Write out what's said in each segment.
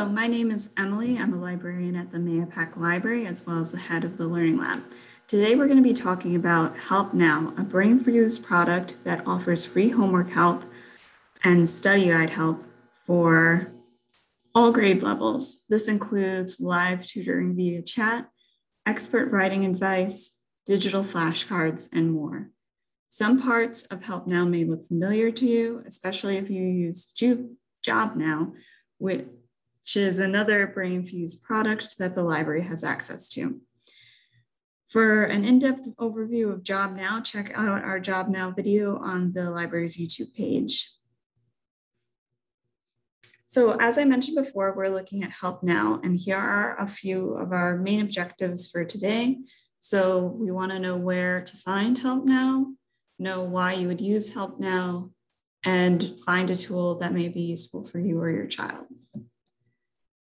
Hello, my name is Emily. I'm a librarian at the Mahopac Library as well as the head of the Learning Lab. Today we're going to be talking about HelpNow, a Brainweave product that offers free homework help and study guide help for all grade levels. This includes live tutoring via chat, expert writing advice, digital flashcards, and more. Some parts of HelpNow may look familiar to you, especially if you use JobNow, which is another Brainfuse product that the library has access to. For an in-depth overview of JobNow, check out our JobNow video on the library's YouTube page. So as I mentioned before, we're looking at HelpNow, and here are a few of our main objectives for today. So we want to know where to find HelpNow, know why you would use HelpNow, and find a tool that may be useful for you or your child.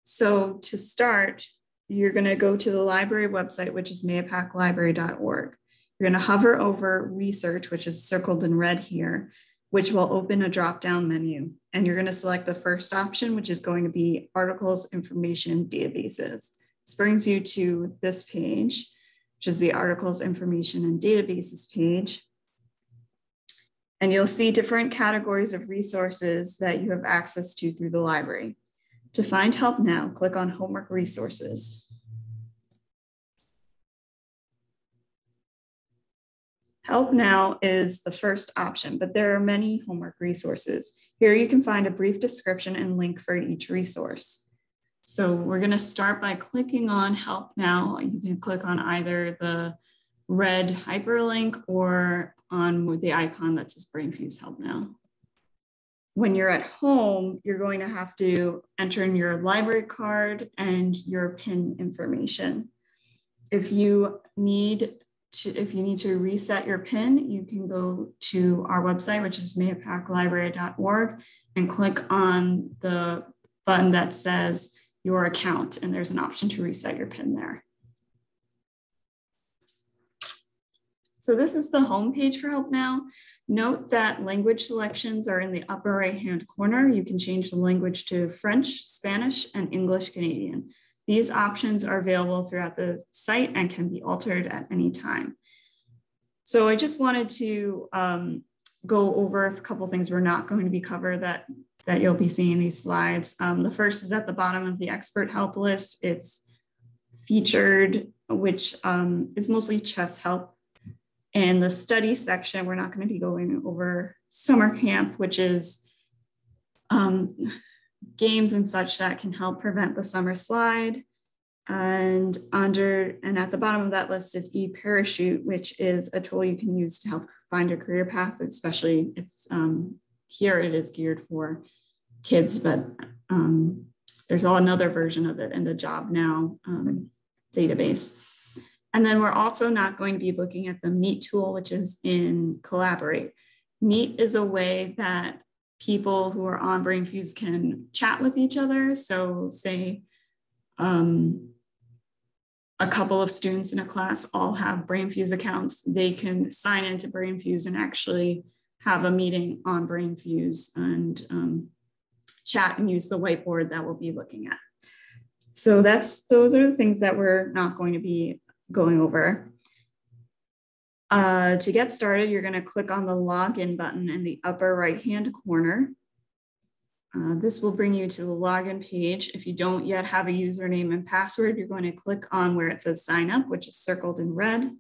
So to start, you're going to go to the library website, which is mahopaclibrary.org. You're going to hover over research, which is circled in red here, which will open a drop-down menu. And you're going to select the first option, which is going to be articles, information, databases. This brings you to this page, which is the articles, information, and databases page. And you'll see different categories of resources that you have access to through the library. To find HelpNow, click on Homework Resources. HelpNow is the first option, but there are many homework resources. Here you can find a brief description and link for each resource. So we're going to start by clicking on HelpNow. You can click on either the red hyperlink or on the icon that says Brainfuse HelpNow. When you're at home, you're going to have to enter in your library card and your PIN information. If you need to reset your PIN, you can go to our website, which is mahopaclibrary.org, and click on the button that says your account, and there's an option to reset your PIN there. So this is the home page for HelpNow. Note that language selections are in the upper right-hand corner. You can change the language to French, Spanish, and English Canadian. These options are available throughout the site and can be altered at any time. So I just wanted to go over a couple things we're not going to be covered that you'll be seeing in these slides. The first is at the bottom of the expert help list. It's featured, which is mostly chess help. In the study section, we're not going to be going over summer camp, which is games and such that can help prevent the summer slide. And at the bottom of that list is eParachute, which is a tool you can use to help find a career path, especially here it is geared for kids, but there's another version of it in the JobNow database. And then we're also not going to be looking at the Meet tool, which is in Collaborate. Meet is a way that people who are on Brainfuse can chat with each other. So say a couple of students in a class all have Brainfuse accounts. They can sign into Brainfuse and actually have a meeting on Brainfuse and chat and use the whiteboard that we'll be looking at. So those are the things that we're not going to be going over. To get started, you're going to click on the login button in the upper right-hand corner. This will bring you to the login page. If you don't yet have a username and password, you're going to click on where it says sign up, which is circled in red.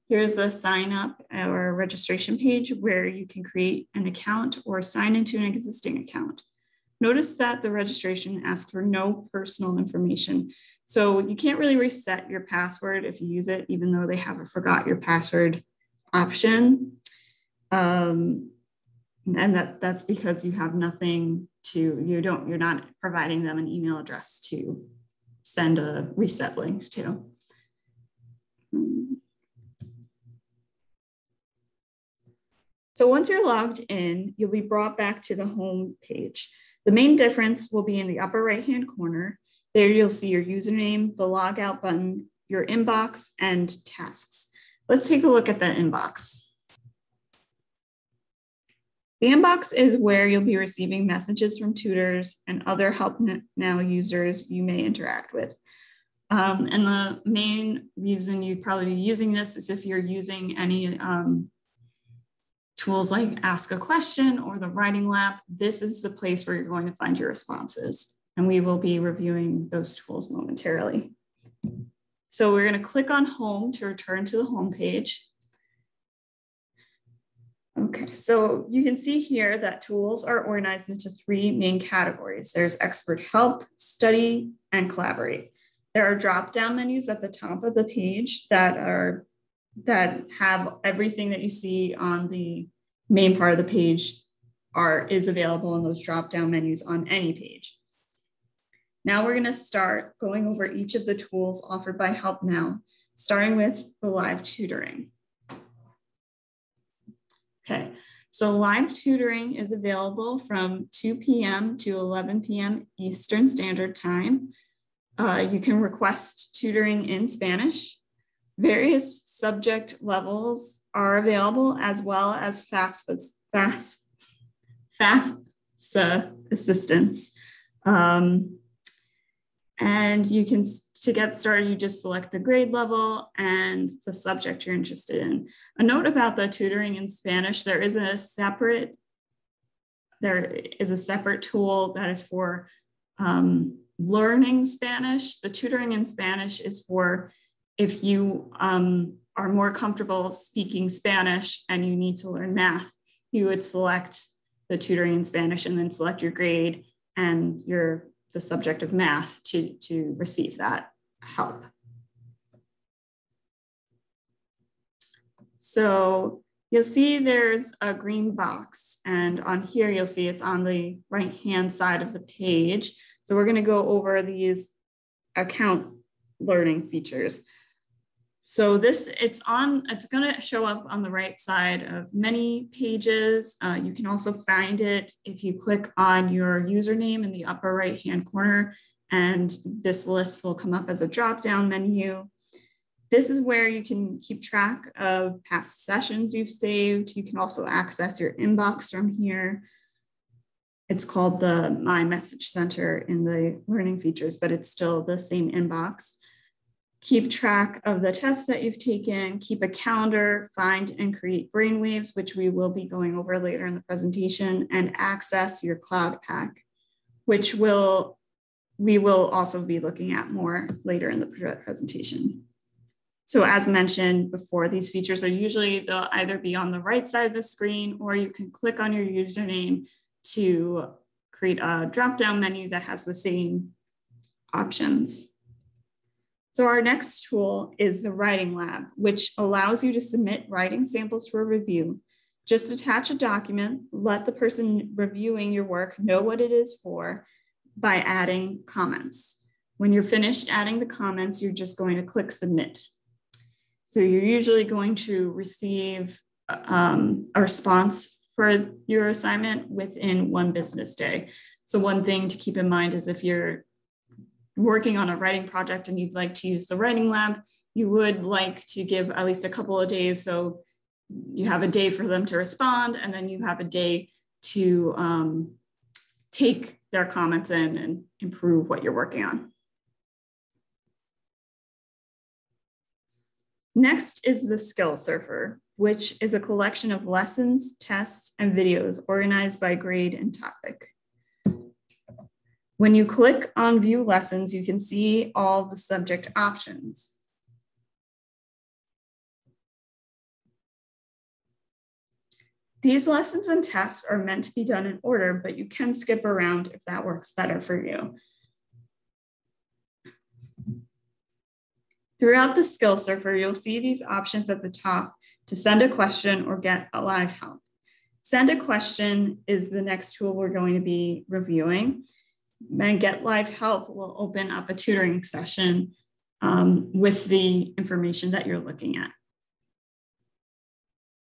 Here's the sign up or registration page where you can create an account or sign into an existing account. Notice that the registration asks for no personal information. So you can't really reset your password if you use it, even though they have a forgot your password option. And that's because you have nothing you're not providing them an email address to send a reset link to. So once you're logged in, you'll be brought back to the home page. The main difference will be in the upper right-hand corner. There you'll see your username, the logout button, your inbox, and tasks. Let's take a look at that inbox. The inbox is where you'll be receiving messages from tutors and other HelpNow users you may interact with. And the main reason you'd probably be using this is if you're using any tools like Ask a Question or the Writing Lab. This is the place where you're going to find your responses. And we will be reviewing those tools momentarily. So we're going to click on Home to return to the home page. Okay, so you can see here that tools are organized into 3 main categories. There's Expert Help, Study, and Collaborate. There are drop-down menus at the top of the page that have everything that you see on the main part of the page is available in those drop-down menus on any page. Now we're going to start going over each of the tools offered by HelpNow, starting with the live tutoring. Okay, so live tutoring is available from 2 p.m. to 11 p.m. Eastern Standard Time. You can request tutoring in Spanish. Various subject levels are available, as well as FAFSA assistance. And you can, to get started, you just select the grade level and the subject you're interested in. A note about the tutoring in Spanish, there is a separate tool that is for learning Spanish. The tutoring in Spanish is for if you are more comfortable speaking Spanish and you need to learn math, you would select the tutoring in Spanish and then select your grade and the subject of math to receive that help. So you'll see there's a green box, and on here you'll see it's on the right-hand side of the page. So we're going to go over these account learning features. So it's going to show up on the right side of many pages. You can also find it if you click on your username in the upper right-hand corner, and this list will come up as a drop-down menu. This is where you can keep track of past sessions you've saved. You can also access your inbox from here. It's called the My Message Center in the learning features, but it's still the same inbox. Keep track of the tests that you've taken, keep a calendar, find and create brainwaves, which we will be going over later in the presentation, and access your cloud pack, which we will also be looking at more later in the presentation. So as mentioned before, these features are they'll either be on the right side of the screen, or you can click on your username to create a drop-down menu that has the same options. So our next tool is the Writing Lab, which allows you to submit writing samples for review. Just attach a document, let the person reviewing your work know what it is for by adding comments. When you're finished adding the comments, you're just going to click Submit. So you're usually going to receive a response for your assignment within 1 business day. So one thing to keep in mind is if you're working on a writing project and you'd like to use the Writing Lab, you would like to give at least a couple of days. So you have a day for them to respond, and then you have a day to take their comments in and improve what you're working on. Next is the Skill Surfer, which is a collection of lessons, tests, and videos organized by grade and topic. When you click on View Lessons, you can see all the subject options. These lessons and tests are meant to be done in order, but you can skip around if that works better for you. Throughout the Skill Surfer, you'll see these options at the top to send a question or get a live help. Send a question is the next tool we're going to be reviewing. And Get Live Help will open up a tutoring session with the information that you're looking at.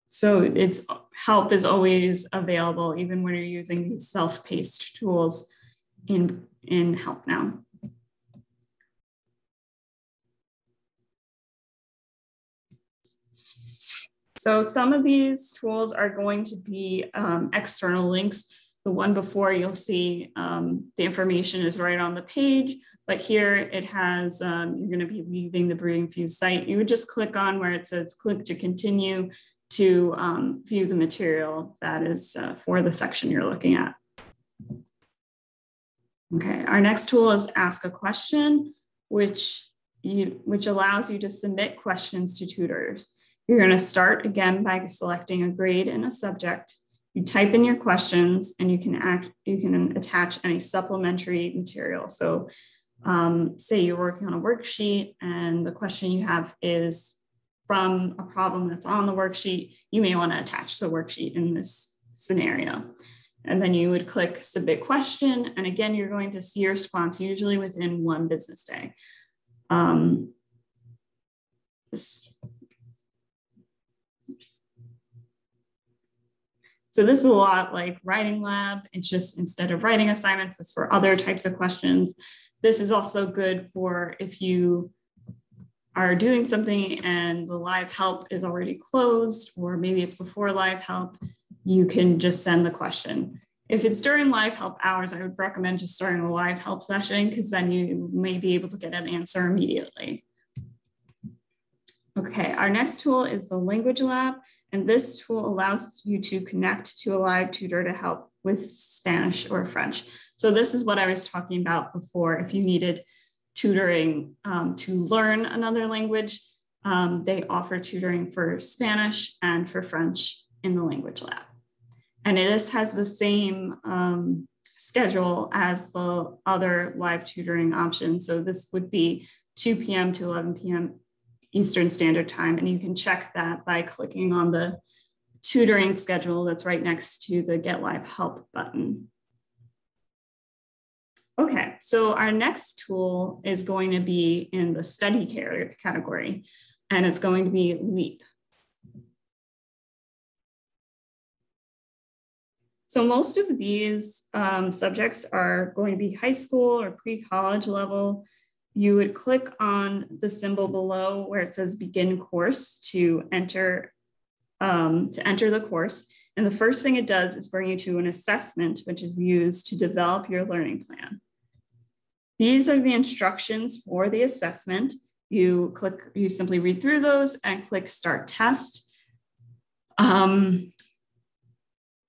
So help is always available, even when you're using these self-paced tools in HelpNow. So some of these tools are going to be external links. The one before, you'll see the information is right on the page, but here it has, you're going to be leaving the Brainweave site. You would just click on where it says click to continue to view the material that is for the section you're looking at. Okay, our next tool is Ask a Question, which allows you to submit questions to tutors. You're going to start again by selecting a grade and a subject. You type in your questions and you can attach any supplementary material. So say you're working on a worksheet and the question you have is from a problem that's on the worksheet, you may want to attach the worksheet in this scenario. And then you would click Submit Question. And again, you're going to see your response usually within 1 business day. So this is a lot like Writing Lab. It's just instead of writing assignments, it's for other types of questions. This is also good for if you are doing something and the live help is already closed, or maybe it's before live help, you can just send the question. If it's during live help hours, I would recommend just starting a live help session because then you may be able to get an answer immediately. Okay, our next tool is the Language Lab. And this tool allows you to connect to a live tutor to help with Spanish or French. So this is what I was talking about before. If you needed tutoring to learn another language, they offer tutoring for Spanish and for French in the Language Lab. And this has the same schedule as the other live tutoring options. So this would be 2 p.m. to 11 p.m. Eastern Standard Time. And you can check that by clicking on the tutoring schedule that's right next to the Get Live Help button. Okay, so our next tool is going to be in the study category, and it's going to be LEAP. So most of these subjects are going to be high school or pre-college level. You would click on the symbol below where it says Begin Course to enter the course. And the first thing it does is bring you to an assessment, which is used to develop your learning plan. These are the instructions for the assessment. You simply read through those and click Start Test.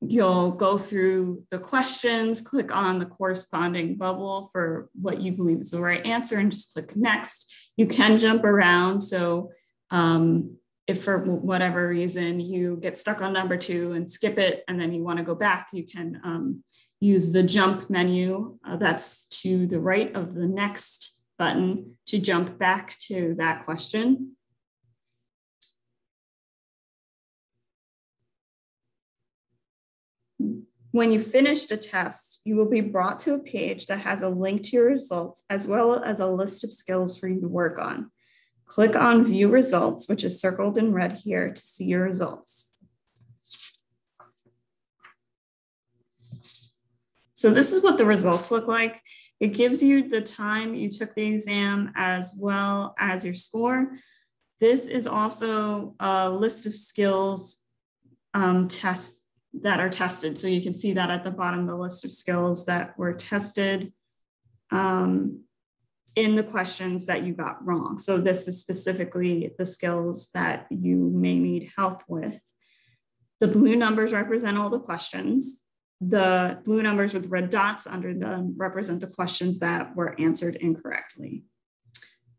You'll go through the questions, click on the corresponding bubble for what you believe is the right answer, and just click Next. You can jump around. So if for whatever reason you get stuck on number 2 and skip it, and then you want to go back, you can use the jump menu that's to the right of the Next button to jump back to that question. When you finish the test, you will be brought to a page that has a link to your results, as well as a list of skills for you to work on. Click on View Results, which is circled in red here, to see your results. So this is what the results look like. It gives you the time you took the exam as well as your score. This is also a list of skills tests that are tested. So you can see that at the bottom, the list of skills that were tested in the questions that you got wrong. So this is specifically the skills that you may need help with. The blue numbers represent all the questions. The blue numbers with red dots under them represent the questions that were answered incorrectly.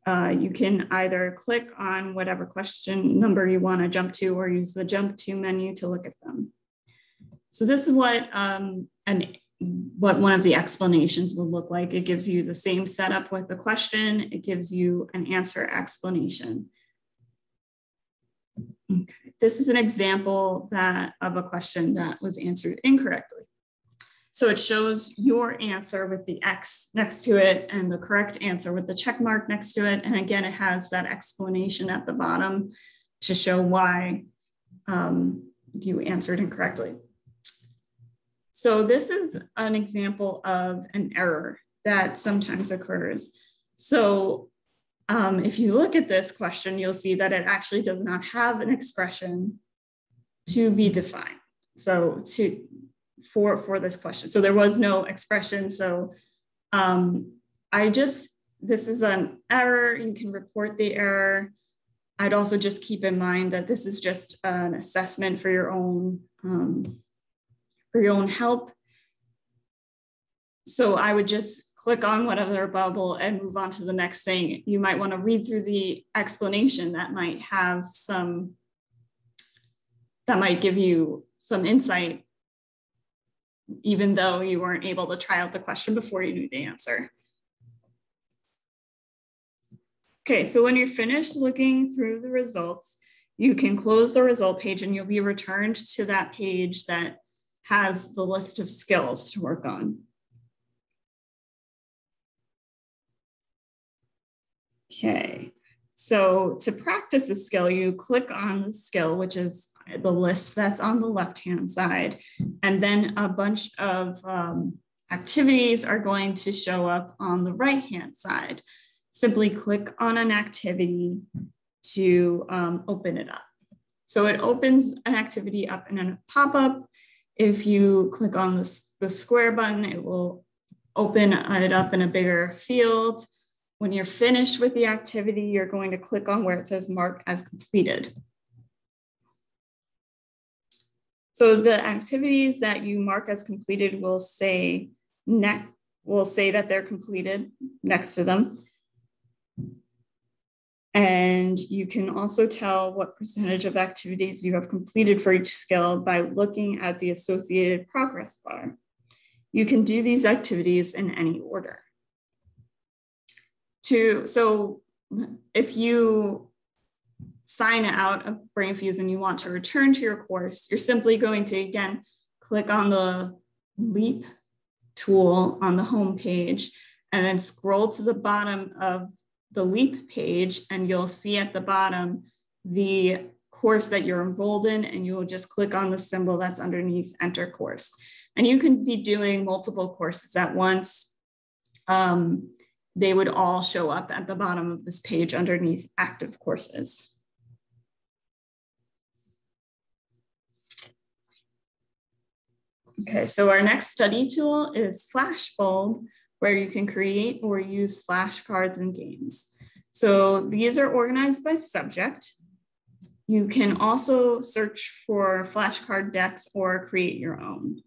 You can either click on whatever question number you want to jump to or use the jump to menu to look at them. So this is what one of the explanations will look like. It gives you the same setup with the question. It gives you an answer explanation. Okay. This is an example of a question that was answered incorrectly. So it shows your answer with the X next to it and the correct answer with the check mark next to it. And again, it has that explanation at the bottom to show why you answered incorrectly. So this is an example of an error that sometimes occurs. So if you look at this question, you'll see that it actually does not have an expression to be defined. So for this question. So there was no expression. So this is an error. You can report the error. I'd also just keep in mind that this is just an assessment for your own help. So I would just click on whatever bubble and move on to the next thing. You might want to read through the explanation that might give you some insight, even though you weren't able to try out the question before you knew the answer. Okay, so when you're finished looking through the results, you can close the result page and you'll be returned to that page that has the list of skills to work on. Okay, so to practice a skill, you click on the skill, which is the list that's on the left-hand side, and then a bunch of activities are going to show up on the right-hand side. Simply click on an activity to open it up. So it opens an activity up in a pop-up. If you click on the square button, it will open it up in a bigger field. When you're finished with the activity, you're going to click on where it says mark as completed. So the activities that you mark as completed will say that they're completed next to them. And you can also tell what percentage of activities you have completed for each skill by looking at the associated progress bar. You can do these activities in any order. So if you sign out of Brainfuse and you want to return to your course, you're simply going to, again, click on the Leap tool on the home page and then scroll to the bottom of the Leap page, and you'll see at the bottom the course that you're enrolled in, and you'll just click on the symbol that's underneath Enter Course. And you can be doing multiple courses at once. They would all show up at the bottom of this page underneath Active Courses. Okay, so our next study tool is Flashbulb, where you can create or use flashcards and games. So these are organized by subject. You can also search for flashcard decks or create your own.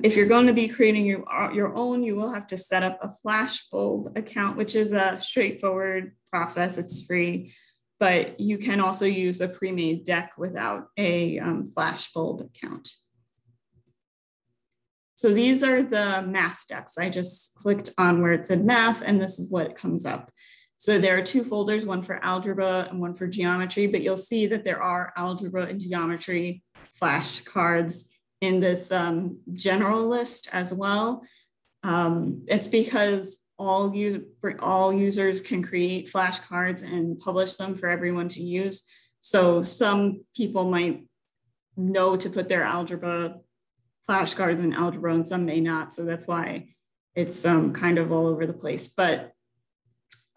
If you're going to be creating your own, you will have to set up a Flashbulb account, which is a straightforward process. It's free, but you can also use a pre-made deck without a Flashbulb account. So these are the math decks. I just clicked on where it said math, and this is what comes up. So there are two folders, one for algebra and one for geometry, but you'll see that there are algebra and geometry flashcards in this general list as well. It's because all users can create flashcards and publish them for everyone to use. So some people might know to put their algebra flashcards in algebra and some may not. So that's why it's kind of all over the place. But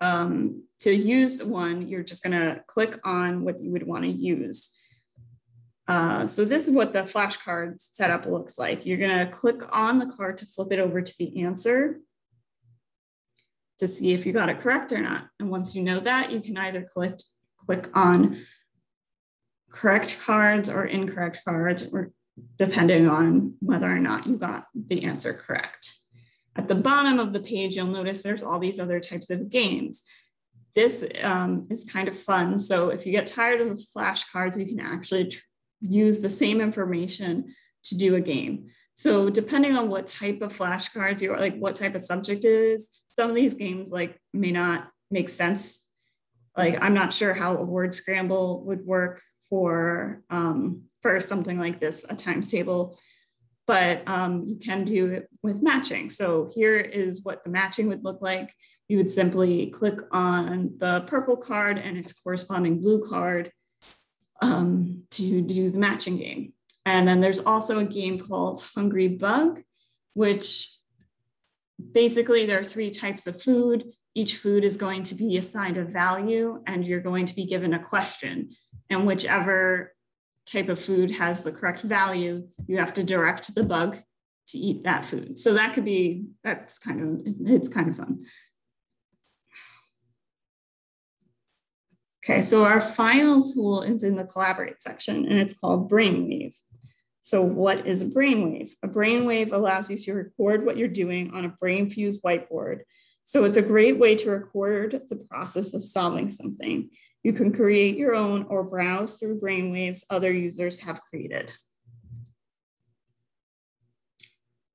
to use one, you're just gonna click on what you would wanna use. So this is what the flashcard setup looks like. You're gonna click on the card to flip it over to the answer to see if you got it correct or not. And once you know that, you can either click on correct cards or incorrect cards, or depending on whether or not you got the answer correct. At the bottom of the page, you'll notice there's all these other types of games. This is kind of fun. So if you get tired of flashcards, you can actually use the same information to do a game. So depending on what type of flashcards you are, like what type of subject it is, some of these games may not make sense. Like I'm not sure how a word scramble would work for something like this, a times table, but you can do it with matching. So here is what the matching would look like. You would simply click on the purple card and its corresponding blue card to do the matching game. And then there's also a game called Hungry Bug, which basically there are 3 types of food. Each food is going to be assigned a value and you're going to be given a question. And whichever type of food has the correct value, you have to direct the bug to eat that food. So that could be, it's kind of fun. Okay, so our final tool is in the collaborate section, and it's called Brainweave. So what is a brainwave? A brainwave allows you to record what you're doing on a brain-fused whiteboard. So it's a great way to record the process of solving something. You can create your own or browse through brainwaves other users have created.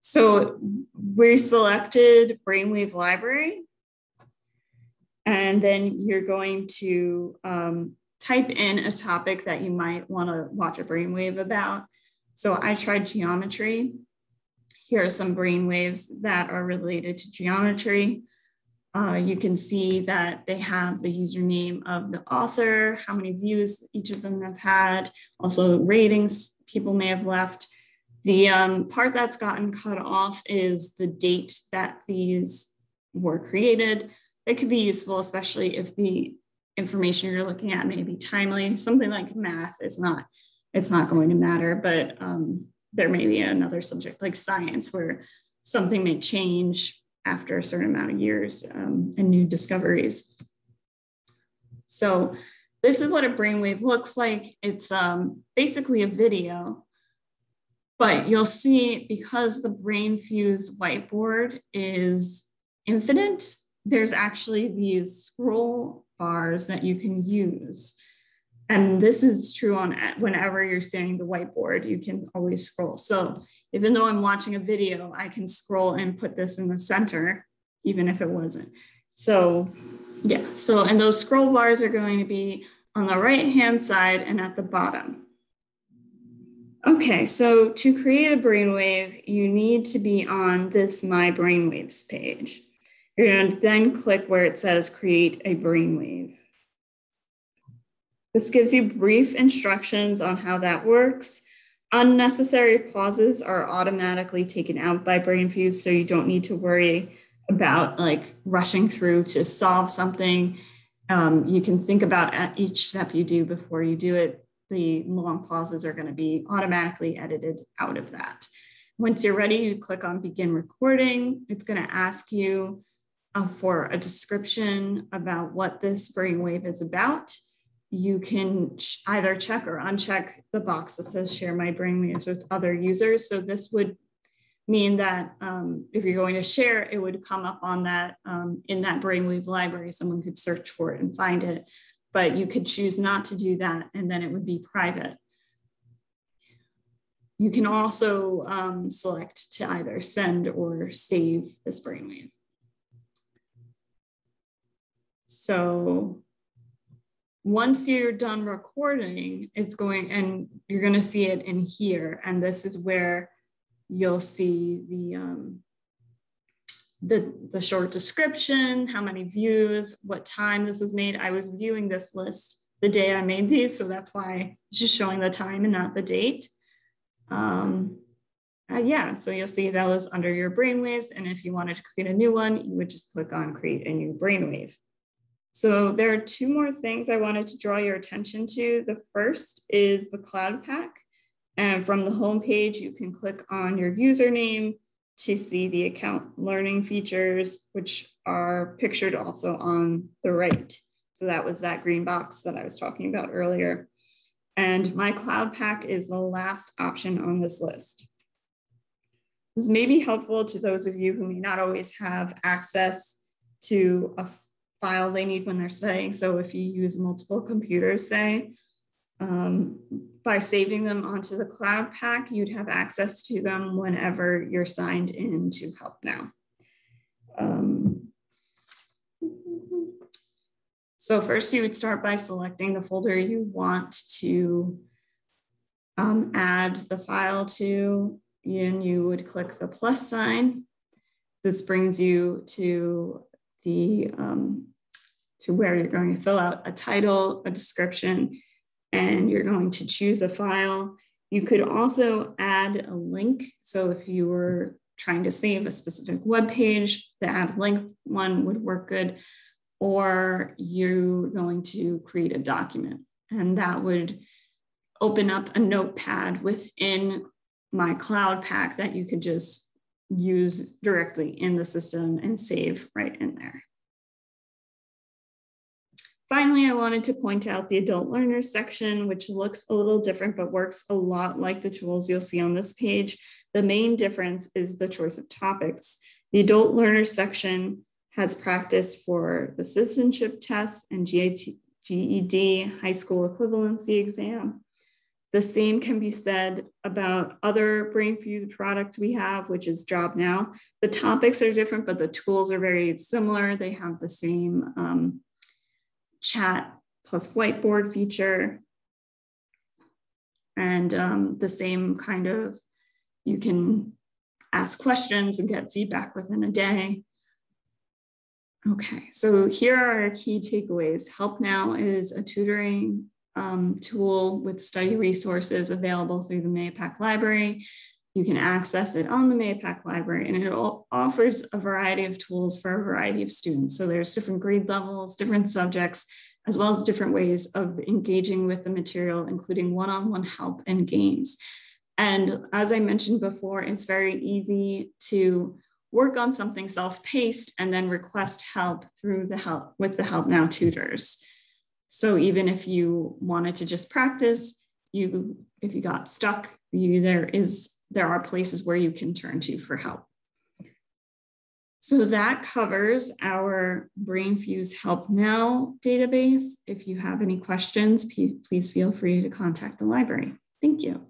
So we selected Brainwave Library, and then you're going to type in a topic that you might want to watch a brainwave about. So I tried geometry. Here are some brainwaves that are related to geometry. You can see that they have the username of the author, how many views each of them have had, also ratings people may have left. The part that's gotten cut off is the date that these were created. It could be useful, especially if the information you're looking at may be timely. Something like math is not, it's not going to matter, but there may be another subject like science where something may change after a certain amount of years and new discoveries. So this is what a brainwave looks like. It's basically a video, but you'll see because the brain-fused whiteboard is infinite, there's actually these scroll bars that you can use. And this is true on whenever you're seeing the whiteboard, you can always scroll. So even though I'm watching a video, I can scroll and put this in the center, even if it wasn't. So yeah, so, and those scroll bars are going to be on the right-hand side and at the bottom. Okay, so to create a brainwave, you need to be on this My Brainwaves page. You're going to then click where it says create a brainwave. This gives you brief instructions on how that works. Unnecessary pauses are automatically taken out by Brainfuse, so you don't need to worry about like rushing through to solve something. You can think about at each step you do before you do it. The long pauses are going to be automatically edited out of that. Once you're ready, you click on begin recording. It's going to ask you for a description about what this brainwave is about. You can either check or uncheck the box that says share my brainwaves with other users. So this would mean that if you're going to share, it would come up on that in that brainwave library. Someone could search for it and find it, but you could choose not to do that, and then it would be private. You can also select to either send or save this brainwave. So once you're done recording, it's going, and you're going to see it in here. And this is where you'll see the short description, how many views, what time this was made. I was viewing this list the day I made these, so that's why it's just showing the time and not the date. Yeah, so you'll see that was under your brainwaves. And if you wanted to create a new one, you would just click on create a new brainwave. So there are two more things I wanted to draw your attention to. The first is the Cloud Pack. And from the home page, you can click on your username to see the account learning features, which are pictured also on the right. So that was that green box that I was talking about earlier. And my Cloud Pack is the last option on this list. This may be helpful to those of you who may not always have access to a file they need when they're studying. So if you use multiple computers, say, by saving them onto the Cloud Pack, you'd have access to them whenever you're signed in to HelpNow. So first you would start by selecting the folder you want to add the file to, and you would click the plus sign. This brings you to the to where you're going to fill out a title, a description, and you're going to choose a file. You could also add a link. So if you were trying to save a specific web page, the add link one would work good. Or you're going to create a document, and that would open up a notepad within my cloud pack that you could just use directly in the system and save right in there. Finally, I wanted to point out the adult learners section, which looks a little different, but works a lot like the tools you'll see on this page. The main difference is the choice of topics. The adult learners section has practice for the citizenship test and GED high school equivalency exam. The same can be said about other Brainweave product we have, which is Job Now. The topics are different, but the tools are very similar. They have the same chat plus whiteboard feature and the same kind of, you can ask questions and get feedback within a day. Okay, so here are our key takeaways. HelpNow is a tutoring tool with study resources available through the MAPAC library. You can access it on the MAPAC library, and it offers a variety of tools for a variety of students. So there's different grade levels, different subjects, as well as different ways of engaging with the material, including one-on-one help and games. And as I mentioned before, it's very easy to work on something self-paced and then request help through with the HelpNow tutors. So even if you wanted to just practice, if you got stuck, there are places where you can turn to for help. So that covers our Brainfuse HelpNow database. If you have any questions, please feel free to contact the library. Thank you.